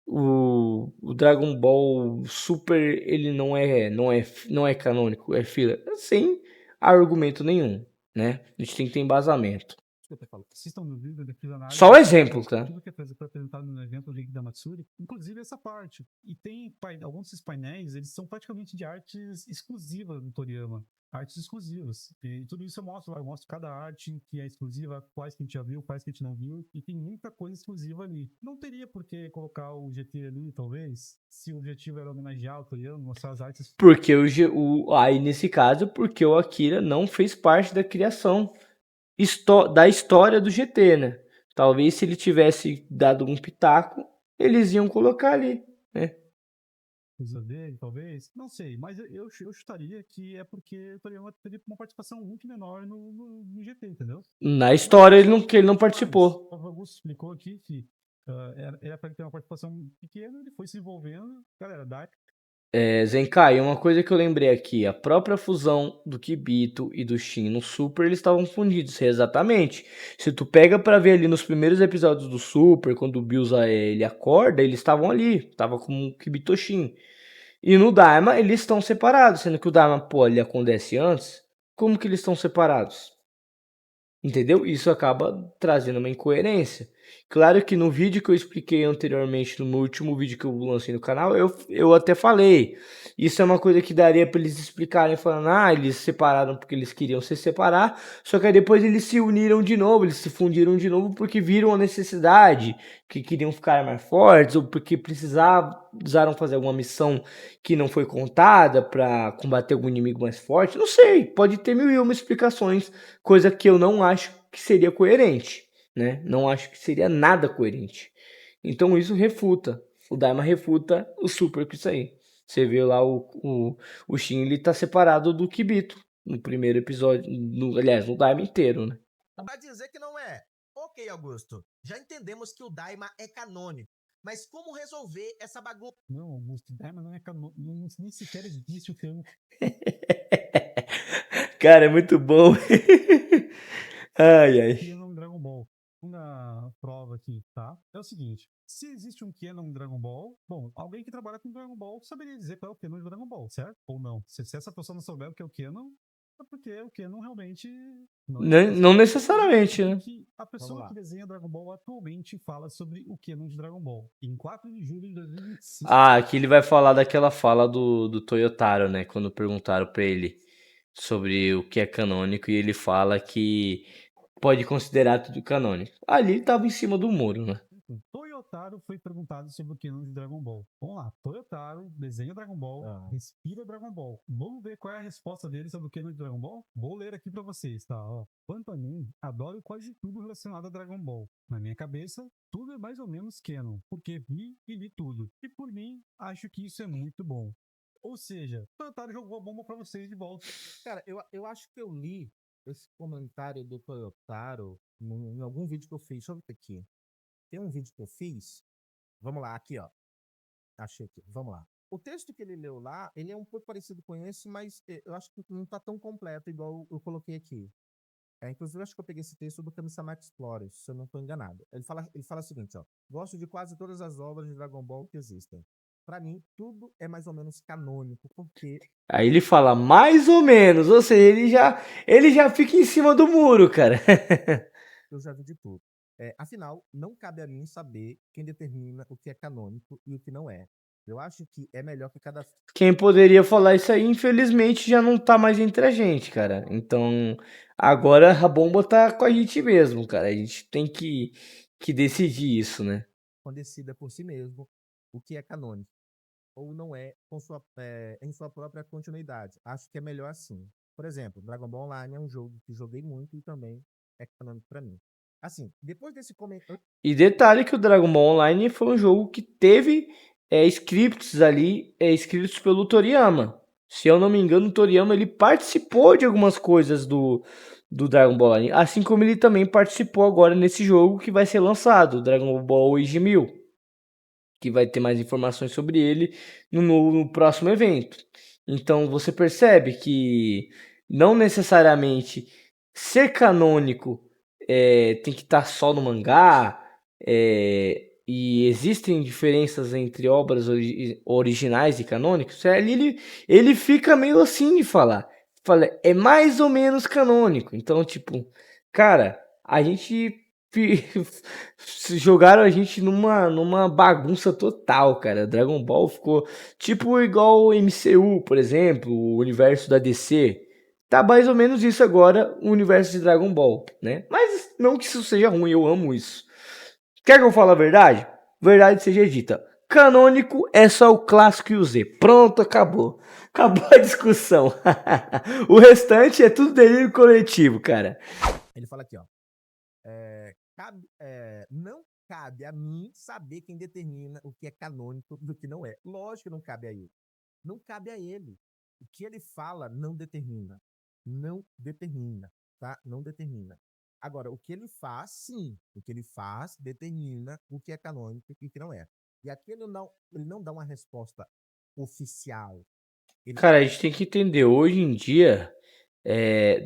o Dragon Ball Super, ele não é canônico, é filler. Sem argumento nenhum, né? A gente tem que ter embasamento. que eu até falo, assistam no vídeo da análise. Só um exemplo, tá? Tudo que foi apresentado no evento do Link da Matsuri, inclusive essa parte. E tem alguns desses painéis, eles são praticamente de artes exclusivas do Toriyama. Artes exclusivas. E tudo isso eu mostro lá. Eu mostro cada arte que é exclusiva, quais que a gente já viu, quais que a gente não viu. E tem muita coisa exclusiva ali. Não teria por que colocar o GT ali, talvez, se o objetivo era homenagear o Toriyama, mostrar as artes. Porque aí, nesse caso, porque o Akira não fez parte da criação da história do GT, né? Talvez se ele tivesse dado um pitaco, eles iam colocar ali, né? Coisa dele, talvez. Não sei, mas eu chutaria que é porque o Toriyama teve uma participação muito menor no GT, entendeu? Na história que ele não participou. O Augusto explicou aqui que era para ele ter uma participação pequena, ele foi se envolvendo. Galera, dá. Zenkai, uma coisa que eu lembrei aqui, a própria fusão do Kibito e do Shin no Super, eles estavam fundidos, exatamente. Se tu pega pra ver ali nos primeiros episódios do Super, quando o Bills ele acorda, eles estavam ali, tava com o Kibito Shin. E no Daima eles estão separados, sendo que o Daima, pô, ele acontece antes, como que eles estão separados? Entendeu? Isso acaba trazendo uma incoerência. Claro que no vídeo que eu expliquei anteriormente, no último vídeo que eu lancei no canal, eu até falei. Isso é uma coisa que daria para eles explicarem, falando, eles se separaram porque eles queriam se separar, só que aí depois eles se uniram de novo, eles se fundiram de novo porque viram a necessidade, que queriam ficar mais fortes, ou porque precisaram fazer alguma missão que não foi contada para combater algum inimigo mais forte. Não sei, pode ter mil e uma explicações, coisa que eu não acho que seria coerente, né? Não acho que seria nada coerente. Então isso refuta. O Daima refuta o Super com isso aí. Você vê lá o Shin, ele tá separado do Kibito no primeiro episódio, aliás, no Daima inteiro, né? Vai dizer que não é. Ok, Augusto. Já entendemos que o Daima é canônico. Mas como resolver essa bagunça? Não, Augusto, Daima não é canônico. Nem sequer existe o termo. Cara, é muito bom. Ai, ai. Canon Dragon Ball. Uma prova aqui, tá? É o seguinte: se existe um Canon Dragon Ball, bom, alguém que trabalha com Dragon Ball saberia dizer qual é o Canon de Dragon Ball, certo? Ou não? Se essa pessoa não souber o que é o Canon, é porque o Canon realmente não necessariamente, né? A pessoa que desenha Dragon Ball atualmente fala sobre o Canon de Dragon Ball. Em 4 de julho de 2025. Aqui ele vai falar daquela fala do Toyotaro, né? Quando perguntaram pra ele sobre o que é canônico e ele fala que pode considerar tudo canônico. Ali ele tava em cima do muro, né? Toyotaro foi perguntado sobre o canon de Dragon Ball. Vamos lá, Toyotaro desenha Dragon Ball, respira Dragon Ball. Vamos ver qual é a resposta dele sobre o canon de Dragon Ball? Vou ler aqui pra vocês, tá? Ó, quanto a mim, adoro quase tudo relacionado a Dragon Ball. Na minha cabeça, tudo é mais ou menos canon, porque vi e li tudo. E por mim, acho que isso é muito bom. Ou seja, Toyotaro jogou a bomba pra vocês de volta. Cara, eu acho que eu li esse comentário do Toyotaro em algum vídeo que eu fiz. Deixa eu ver aqui. Tem um vídeo que eu fiz. Vamos lá, aqui, ó. Achei aqui. Vamos lá. O texto que ele leu lá, ele é um pouco parecido com esse, mas eu acho que não tá tão completo igual eu coloquei aqui. Inclusive, eu acho que eu peguei esse texto do Kami-sama Explorer, se eu não estou enganado. Ele fala o seguinte, ó. Gosto de quase todas as obras de Dragon Ball que existem. Pra mim, tudo é mais ou menos canônico, porque... Aí ele fala mais ou menos, ou seja, ele já fica em cima do muro, cara. Eu já vi de tudo. Afinal, não cabe a mim saber quem determina o que é canônico e o que não é. Eu acho que é melhor que cada... Quem poderia falar isso aí, infelizmente, já não tá mais entre a gente, cara. Então, agora a bomba tá com a gente mesmo, cara. A gente tem que decidir isso, né? decida por si mesmo o que é canônico ou não é em sua própria continuidade. Acho que é melhor assim. Por exemplo, Dragon Ball Online é um jogo que joguei muito e também é canônico pra mim. Assim, depois desse comentário... E detalhe que o Dragon Ball Online foi um jogo que teve scripts ali, escritos pelo Toriyama. Se eu não me engano, o Toriyama ele participou de algumas coisas do Dragon Ball Online, assim como ele também participou agora nesse jogo que vai ser lançado, Dragon Ball Age 1000, que vai ter mais informações sobre ele no próximo evento. Então você percebe que não necessariamente ser canônico tem que estar só no mangá, e existem diferenças entre obras originais e canônicos. Ele fica meio assim de falar. Fala, é mais ou menos canônico. Então, tipo, cara, a gente jogaram a gente numa bagunça total, cara. Dragon Ball ficou tipo igual o MCU, por exemplo, o universo da DC. Tá mais ou menos isso agora, o universo de Dragon Ball, né? Mas não que isso seja ruim, eu amo isso. Quer que eu fale a verdade? Verdade seja dita. Canônico é só o clássico e o Z. Pronto, acabou. Acabou a discussão. O restante é tudo delírio coletivo, cara. Ele fala aqui, ó. Não cabe a mim saber quem determina o que é canônico do que não é. Lógico que não cabe a ele. Não cabe a ele. O que ele fala não determina. Não determina, tá? Não determina. Agora, o que ele faz, sim. O que ele faz determina o que é canônico e o que não é. E aqui ele não dá uma resposta oficial. Cara, a gente tem que entender, hoje em dia,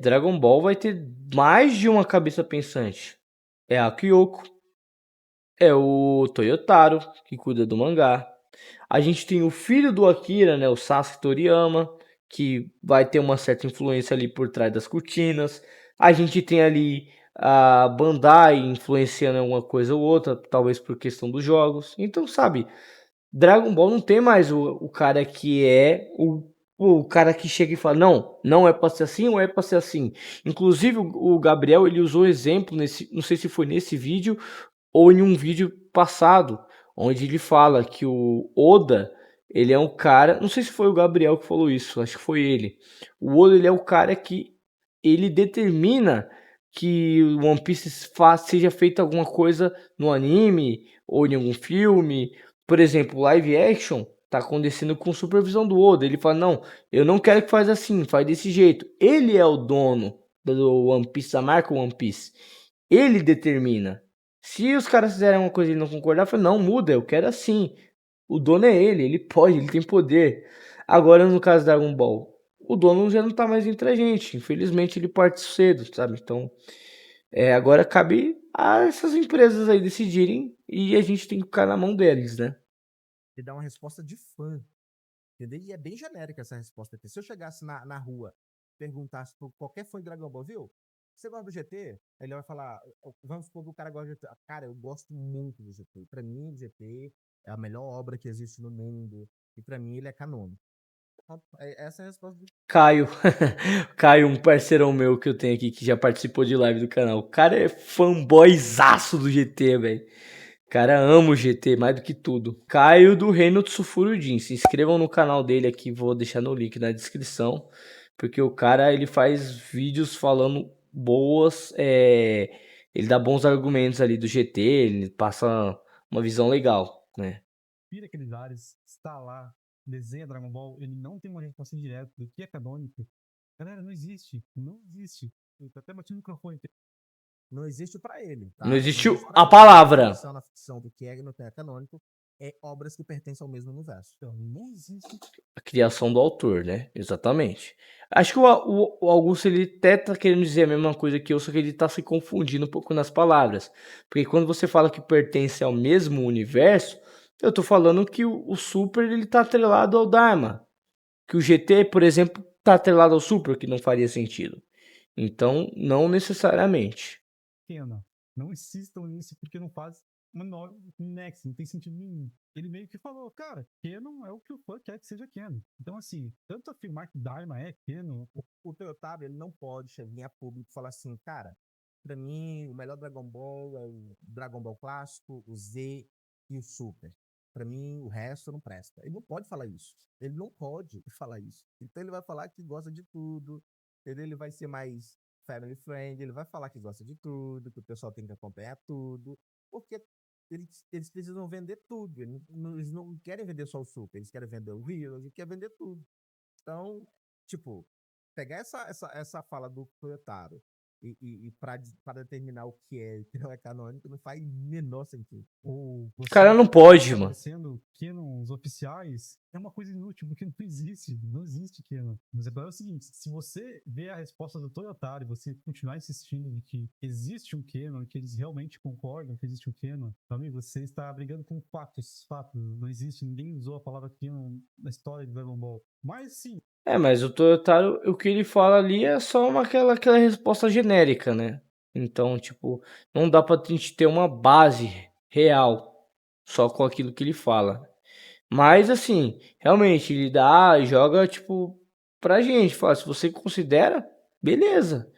Dragon Ball vai ter mais de uma cabeça pensante. É a Kyoko, é o Toyotaro, que cuida do mangá. A gente tem o filho do Akira, né, o Sasuke Toriyama, que vai ter uma certa influência ali por trás das cortinas. A gente tem ali a Bandai influenciando alguma coisa ou outra, talvez por questão dos jogos. Então, sabe, Dragon Ball não tem mais o cara que é o cara que chega e fala, não é pra ser assim ou é pra ser assim. Inclusive, o Gabriel, ele usou exemplo, não sei se foi nesse vídeo ou em um vídeo passado, onde ele fala que o Oda, ele é um cara, não sei se foi o Gabriel que falou isso, acho que foi ele. O Oda, ele é o cara que ele determina que o One Piece seja feita alguma coisa no anime ou em algum filme. Por exemplo, live action tá acontecendo com supervisão do Oda. Ele fala, não, eu não quero que faz assim, faz desse jeito. Ele é o dono do One Piece, da marca One Piece. Ele determina. Se os caras fizerem uma coisa e ele não concordar, fala, não, muda, eu quero assim. O dono é ele pode, ele tem poder. Agora, no caso da Dragon Ball, o dono já não tá mais entre a gente. Infelizmente, ele parte cedo, sabe? Então, agora cabe a essas empresas aí decidirem e a gente tem que ficar na mão deles, né? Ele dá uma resposta de fã. Entendeu? E é bem genérica essa resposta aqui. Se eu chegasse na rua, perguntasse por qualquer fã de Dragon Ball, viu? Você gosta do GT? Ele vai falar, vamos supor que o cara gosta do GT. Cara, eu gosto muito do GT. Pra mim, o GT é a melhor obra que existe no mundo. E pra mim, ele é canônico. Essa é a resposta do... Caio, Caio, um parceirão meu que eu tenho aqui, que já participou de live do canal. O cara é fanboyzaço do GT, velho. Cara, ama o GT mais do que tudo. Caio do Reino do Sulfurudin. Se inscrevam no canal dele aqui, vou deixar no link na descrição. Porque o cara, ele faz vídeos falando boas, ele dá bons argumentos ali do GT, ele passa uma visão legal, né? Vira aqueles ares, está lá, desenha Dragon Ball, ele não tem uma resposta direta do que é canônico. Galera, não existe. Não existe. Eu tô até batendo no microfone. Não existe pra ele. Tá? Não existe pra a ele. palavra. A definição na ficção do que é e não é canônico é obras que pertencem ao mesmo universo. Então, não existe. A criação do autor, né? Exatamente. Acho que o Augusto, ele até tá querendo dizer a mesma coisa que eu, só que ele tá se confundindo um pouco nas palavras. Porque quando você fala que pertence ao mesmo universo, eu tô falando que o Super, ele tá atrelado ao Dharma. Que o GT, por exemplo, tá atrelado ao Super, que não faria sentido. Então, não necessariamente. Canon. Não insistam nisso porque não faz menor nexo, não tem sentido nenhum. Ele meio que falou, cara, Canon é o que o fã quer que seja Canon. Então, assim, tanto afirmar que Dharma é Canon, O Toyotaro, ele não pode chegar a público e falar assim, cara, pra mim, o melhor Dragon Ball é o Dragon Ball clássico, o Z e o Super. Pra mim, o resto não presta. Ele não pode falar isso. Ele não pode falar isso. Então ele vai falar que gosta de tudo, entendeu? Ele vai ser mais family friend, ele vai falar que gosta de tudo, que o pessoal tem que acompanhar tudo, porque eles precisam vender tudo. Eles não querem vender só o Super, eles querem vender o Heroes, eles querem vender tudo. Então, tipo, pegar essa fala do Toyotaro e para determinar o que é e que não é canônico não faz menor sentido. ou O cara não pode, mano. sendo Canons oficiais, é uma coisa inútil, porque não existe. Não existe Canon. Mas agora é o seguinte, se você vê a resposta do Toyotaro e você continuar insistindo de que existe um Canon, que eles realmente concordam que existe um Canon, meu amigo, você está brigando com fatos. Fatos. Não existe, ninguém usou a palavra Canon na história de Dragon Ball. Mas sim, Mas o Toyotaro, o que ele fala ali é só aquela resposta genérica, né? Então, tipo, não dá pra gente ter uma base real só com aquilo que ele fala. Mas, assim, realmente, ele joga, tipo, pra gente. Fala, se você considera, beleza.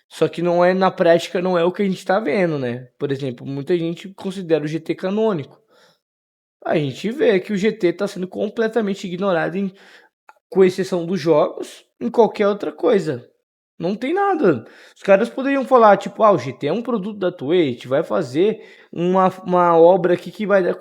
Só que não é, na prática, não é o que a gente tá vendo, né? Por exemplo, muita gente considera o GT canônico. A gente vê que o GT tá sendo completamente ignorado com exceção dos jogos, em qualquer outra coisa. Não tem nada. Os caras poderiam falar, tipo, o GT é um produto da Toei, a gente vai fazer uma obra aqui que vai dar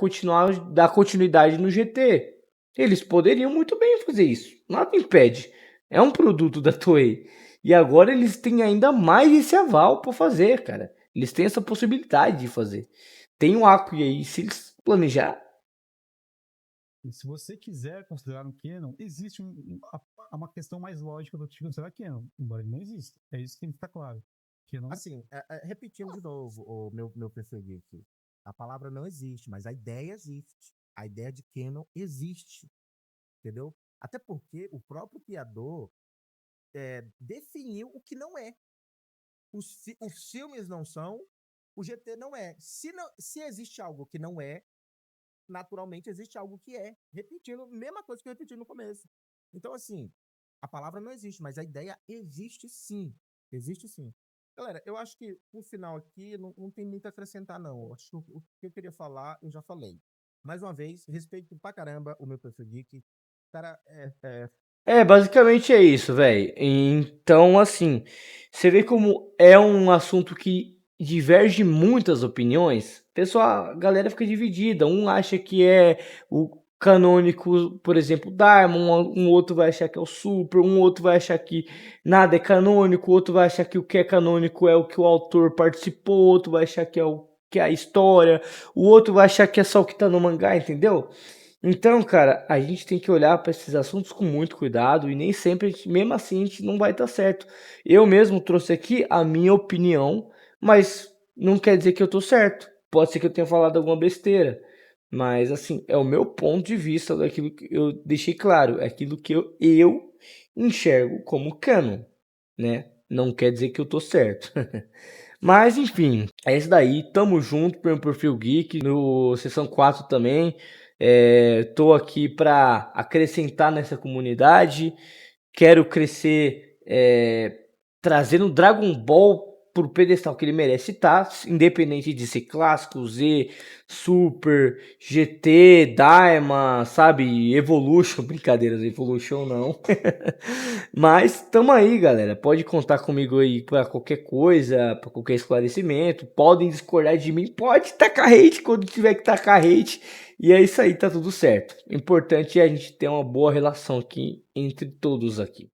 continuidade no GT. Eles poderiam muito bem fazer isso. Nada impede. É um produto da Toei. E agora eles têm ainda mais esse aval para fazer, cara. Eles têm essa possibilidade de fazer. Tem um Acui aí, se eles planejar. se você quiser considerar um Canon, existe uma questão mais lógica do que considerar Canon, embora ele não exista. É isso que tem que ficar claro. Canon Assim, repetindo de novo o meu perfil aqui. A palavra não existe, mas a ideia existe. A ideia de Canon existe. Entendeu? Até porque o próprio criador definiu o que não é. Os filmes não são, o GT não é. Se existe algo que não é, naturalmente existe algo que é. Repetindo, mesma coisa que eu repeti no começo. Então, assim, a palavra não existe, mas a ideia existe sim. Existe sim. Galera, eu acho que no final aqui não tem muito a acrescentar, não. Acho que o que eu queria falar, eu já falei. Mais uma vez, respeito pra caramba o meu perfil geek. Cara, Basicamente é isso, velho. Então, assim, você vê como é um assunto que diverge muitas opiniões. Pessoal, a galera fica dividida. Um acha que é o canônico, por exemplo, Dharma, um outro vai achar que é o Super, um outro vai achar que nada é canônico, outro vai achar que o que é canônico é o que o autor participou, outro vai achar que é a história, o outro vai achar que é só o que tá no mangá, entendeu? Então, cara, a gente tem que olhar para esses assuntos com muito cuidado e nem sempre, mesmo assim, a gente não vai estar certo. Eu mesmo trouxe aqui a minha opinião, mas não quer dizer que eu tô certo. Pode ser que eu tenha falado alguma besteira, mas assim, é o meu ponto de vista daquilo que eu deixei claro, é aquilo que eu enxergo como canon, né? Não quer dizer que eu tô certo. Mas enfim, é isso daí. Tamo junto pelo Perfil Geek, no Sessão 4 também. Tô aqui para acrescentar nessa comunidade. Quero crescer trazendo Dragon Ball pro pedestal que ele merece estar, independente de ser clássico, Z, Super, GT, Daima, sabe, Evolution, brincadeiras, Evolution não. Mas tamo aí, galera, pode contar comigo aí pra qualquer coisa, pra qualquer esclarecimento, podem discordar de mim, pode tacar hate quando tiver que tacar hate, e é isso aí, tá tudo certo. O importante é a gente ter uma boa relação aqui entre todos aqui.